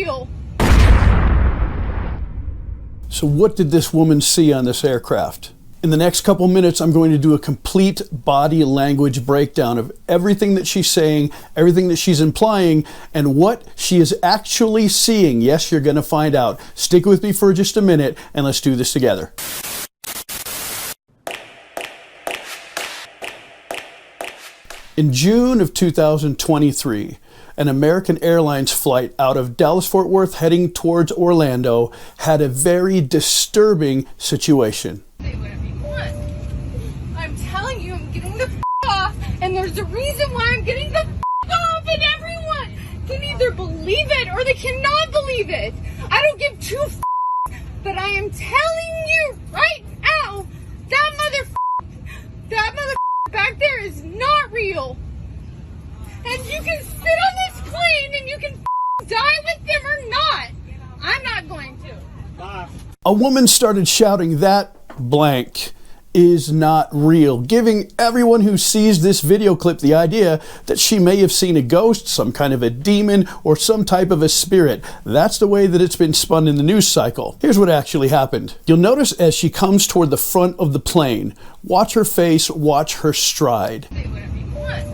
real. So what did this woman see on this aircraft? In the next couple minutes, I'm going to do a complete body language breakdown of everything that she's saying, everything that she's implying, and what she is actually seeing. Yes, you're going to find out. Stick with me for just a minute, and let's do this together. In June of 2023, an American Airlines flight out of Dallas-Fort Worth heading towards Orlando had a very disturbing situation. Say whatever you want. I'm telling you, I'm getting the off, and there's a reason why I'm getting the off, and everyone can either believe it or they cannot believe it. I don't give two but I am telling you right now, that mother back there is not real. And you can sit on this plane and you can die with them or not. I'm not going to. Bye. A woman started shouting that blank is not real, giving everyone who sees this video clip the idea that she may have seen a ghost, some kind of a demon, or some type of a spirit. That's the way that it's been spun in the news cycle. Here's what actually happened. You'll notice as she comes toward the front of the plane, watch her face, watch her stride. Say whatever you want.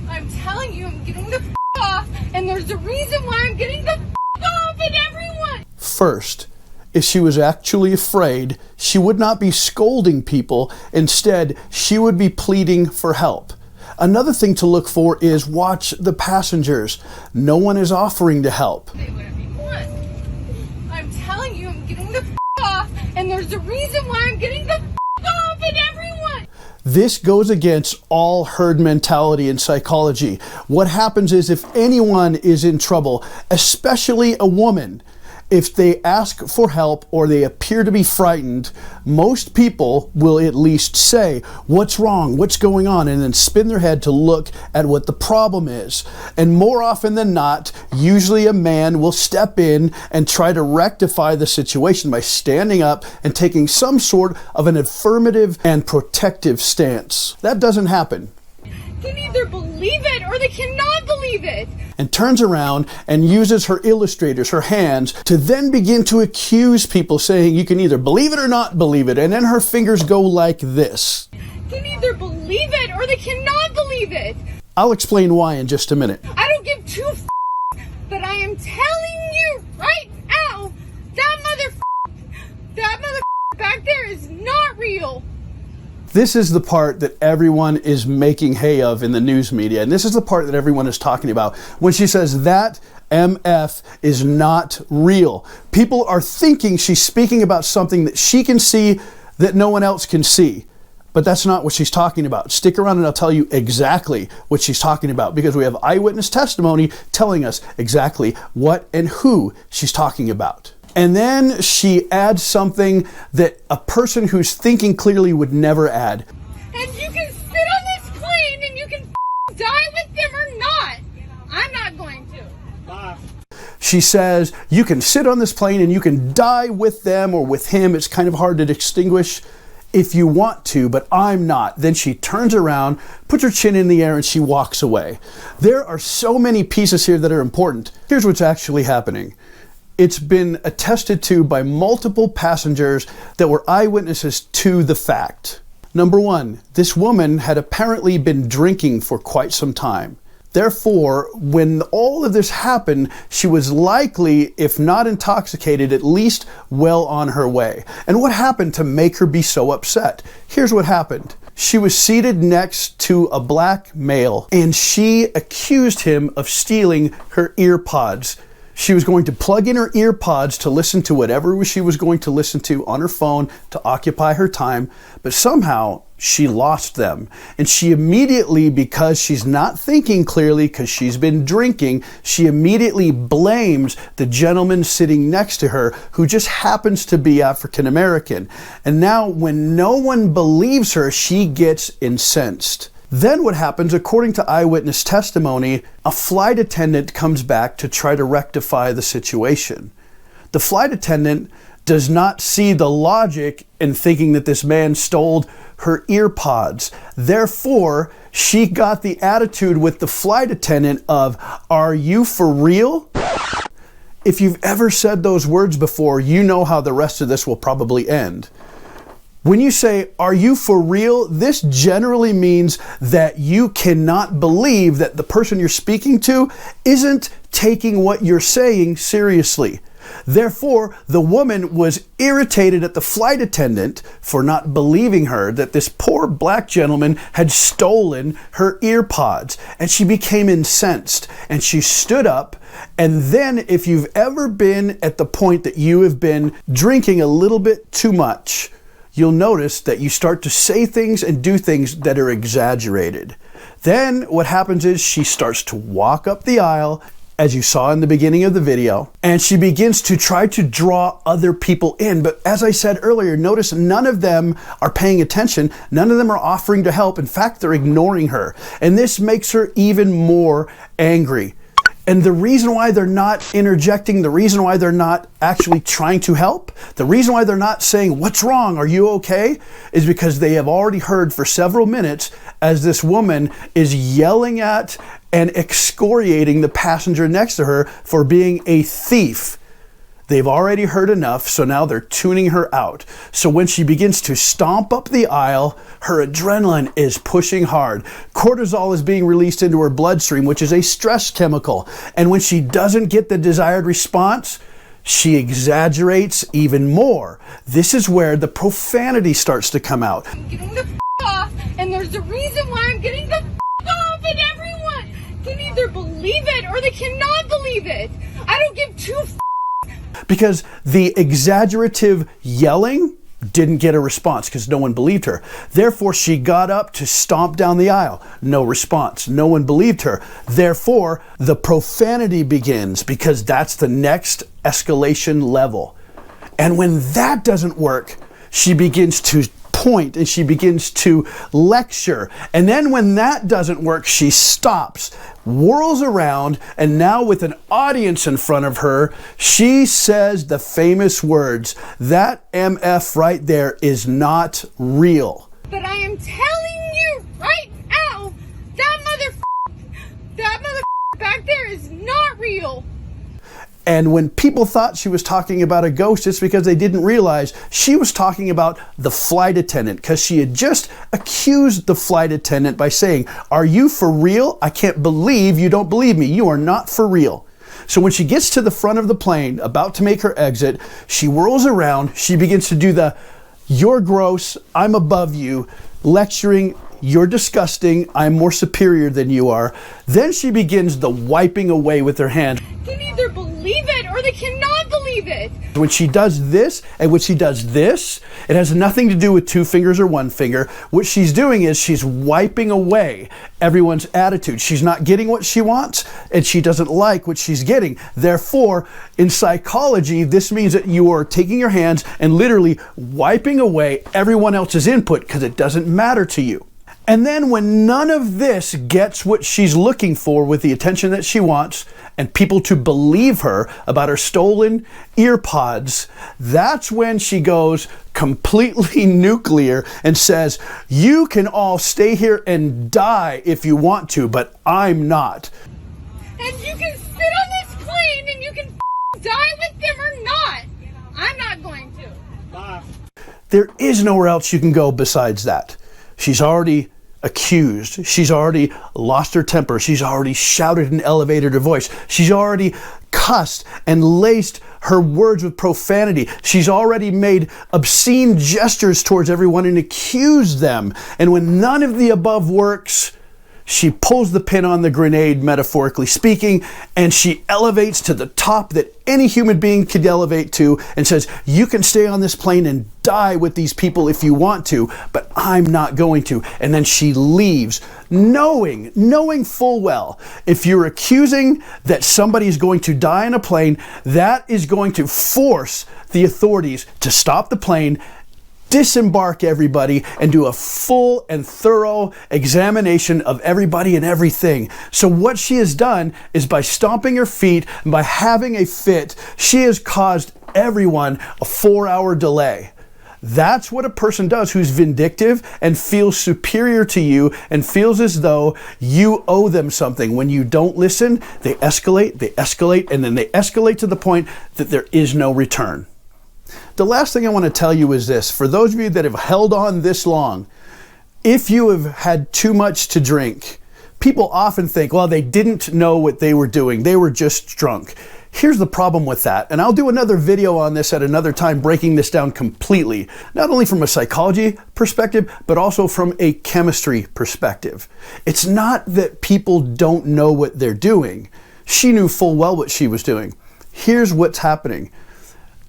I'm telling you, I'm getting the off, and there's a reason why I'm getting the off, and everyone. First, if she was actually afraid, she would not be scolding people. Instead, she would be pleading for help. Another thing to look for is watch the passengers. No one is offering to help. Say whatever you want. I'm telling you, I'm getting the off, and there's a reason why I'm getting the off, and everyone. This goes against all herd mentality in psychology. What happens is if anyone is in trouble, especially a woman, if they ask for help or they appear to be frightened, most people will at least say, what's wrong, what's going on, and then spin their head to look at what the problem is. And more often than not, usually a man will step in and try to rectify the situation by standing up and taking some sort of an affirmative and protective stance. That doesn't happen. Can either believe it or they cannot believe it. And turns around and uses her illustrators, her hands, to then begin to accuse people, saying you can either believe it or not believe it. And then her fingers go like this. Can either believe it or they cannot believe it. I'll explain why in just a minute. I don't give two but I am telling you right now, that mother back there is not real. This is the part that everyone is making hay of in the news media, and this is the part that everyone is talking about. When she says that MF is not real, people are thinking she's speaking about something that she can see that no one else can see. But that's not what she's talking about. Stick around and I'll tell you exactly what she's talking about, because we have eyewitness testimony telling us exactly what and who she's talking about. And then she adds something that a person who's thinking clearly would never add. And you can sit on this plane and you can die with them or not. I'm not going to. Bye. She says, you can sit on this plane and you can die with them or with him. It's kind of hard to distinguish if you want to, but I'm not. Then she turns around, puts her chin in the air, and she walks away. There are so many pieces here that are important. Here's what's actually happening. It's been attested to by multiple passengers that were eyewitnesses to the fact. Number one, this woman had apparently been drinking for quite some time. Therefore, when all of this happened, she was likely, if not intoxicated, at least well on her way. And what happened to make her be so upset? Here's what happened. She was seated next to a black male, and she accused him of stealing her ear pods. She was going to plug in her ear pods to listen to whatever she was going to listen to on her phone to occupy her time, but somehow she lost them. And she immediately, because she's not thinking clearly because she's been drinking, she immediately blames the gentleman sitting next to her who just happens to be African American. And now when no one believes her, she gets incensed. Then what happens, according to eyewitness testimony, a flight attendant comes back to try to rectify the situation. The flight attendant does not see the logic in thinking that this man stole her ear pods. Therefore, she got the attitude with the flight attendant of, "Are you for real?" if you've ever said those words before, you know how the rest of this will probably end. When you say, "Are you for real?" this generally means that you cannot believe that the person you're speaking to isn't taking what you're saying seriously. Therefore, the woman was irritated at the flight attendant for not believing her that this poor black gentleman had stolen her ear pods, and she became incensed, and she stood up. And then, if you've ever been at the point that you have been drinking a little bit too much, you'll notice that you start to say things and do things that are exaggerated. Then what happens is she starts to walk up the aisle, as you saw in the beginning of the video, and she begins to try to draw other people in. But as I said earlier, notice none of them are paying attention. None of them are offering to help. In fact, they're ignoring her. And this makes her even more angry. And the reason why they're not interjecting, the reason why they're not actually trying to help, the reason why they're not saying, "What's wrong? Are you okay?" is because they have already heard for several minutes as this woman is yelling at and excoriating the passenger next to her for being a thief. They've already heard enough, so now they're tuning her out. So when she begins to stomp up the aisle, her adrenaline is pushing hard. Cortisol is being released into her bloodstream, which is a stress chemical. And when she doesn't get the desired response, she exaggerates even more. This is where the profanity starts to come out. I'm getting the off, and there's a reason why I'm getting the off, and everyone can either believe it or they cannot believe it. I don't give two because the exaggerative yelling didn't get a response because no one believed her. Therefore, she got up to stomp down the aisle. No response. No one believed her. Therefore, the profanity begins because that's the next escalation level. And when that doesn't work, she begins to point and she begins to lecture. And then when that doesn't work, she stops, whirls around, and now with an audience in front of her, she says the famous words, "That MF right there is not real." But I am telling you right now, that mother back there is not real. And when people thought she was talking about a ghost, it's because they didn't realize she was talking about the flight attendant, because she had just accused the flight attendant by saying, "Are you for real? I can't believe you don't believe me. You are not for real." So when she gets to the front of the plane, about to make her exit, she whirls around, she begins to do the "You're gross, I'm above you," lecturing, "You're disgusting, I'm more superior than you are." Then she begins the wiping away with her hand. Can either believe it or they cannot believe it. When she does this and when she does this, it has nothing to do with two fingers or one finger. What she's doing is she's wiping away everyone's attitude. She's not getting what she wants and she doesn't like what she's getting. Therefore, in psychology, this means that you are taking your hands and literally wiping away everyone else's input because it doesn't matter to you. And then when none of this gets what she's looking for with the attention that she wants and people to believe her about her stolen ear pods, that's when she goes completely nuclear and says, "You can all stay here and die if you want to, but I'm not. And you can sit on this plane and you can die with them or not. I'm not going to." Bye. There is nowhere else you can go besides that. She's already accused. She's already lost her temper. She's already shouted and elevated her voice. She's already cussed and laced her words with profanity. She's already made obscene gestures towards everyone and accused them. And when none of the above works, she pulls the pin on the grenade, metaphorically speaking, and she elevates to the top that any human being could elevate to and says, "You can stay on this plane and die with these people if you want to, but I'm not going to." And then she leaves, knowing full well, if you're accusing that somebody is going to die in a plane, that is going to force the authorities to stop the plane, disembark everybody, and do a full and thorough examination of everybody and everything. So what she has done is, by stomping her feet and by having a fit, she has caused everyone a 4-hour delay. That's what a person does who's vindictive and feels superior to you and feels as though you owe them something. When you don't listen, they escalate, and then they escalate to the point that there is no return. The last thing I want to tell you is this. For those of you that have held on this long, if you have had too much to drink, people often think, well, they didn't know what they were doing. They were just drunk. Here's the problem with that, and I'll do another video on this at another time, breaking this down completely, not only from a psychology perspective, but also from a chemistry perspective. It's not that people don't know what they're doing. She knew full well what she was doing. Here's what's happening.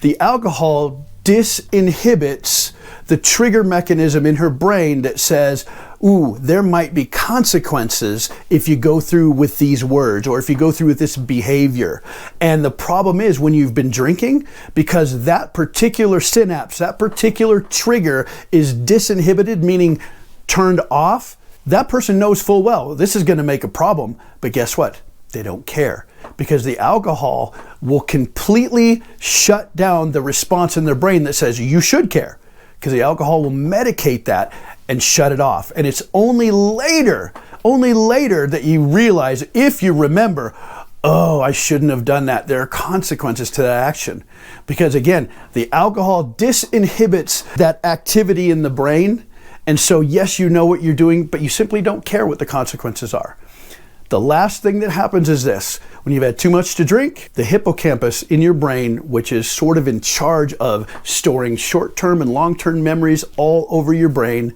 The alcohol disinhibits the trigger mechanism in her brain that says, ooh, there might be consequences if you go through with these words or if you go through with this behavior. And the problem is when you've been drinking, because that particular synapse, that particular trigger is disinhibited, meaning turned off, that person knows full well this is going to make a problem. But guess what? They don't care, because the alcohol will completely shut down the response in their brain that says you should care, because the alcohol will medicate that and shut it off. And it's only later that you realize, if you remember, oh, I shouldn't have done that. There are consequences to that action. Because again, the alcohol disinhibits that activity in the brain. And so yes, you know what you're doing, but you simply don't care what the consequences are. The last thing that happens is this. When you've had too much to drink, the hippocampus in your brain, which is sort of in charge of storing short-term and long-term memories all over your brain,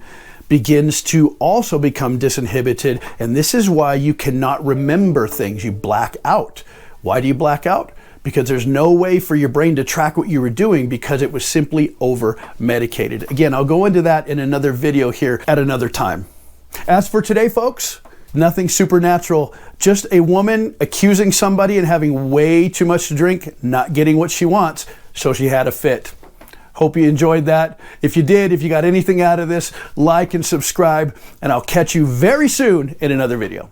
begins to also become disinhibited. And this is why you cannot remember things. You black out. Why do you black out? Because there's no way for your brain to track what you were doing, because it was simply over-medicated. Again, I'll go into that in another video here at another time. As for today, folks, nothing supernatural, just a woman accusing somebody and having way too much to drink, not getting what she wants, so she had a fit. Hope you enjoyed that. If you did, if you got anything out of this, like and subscribe, and I'll catch you very soon in another video.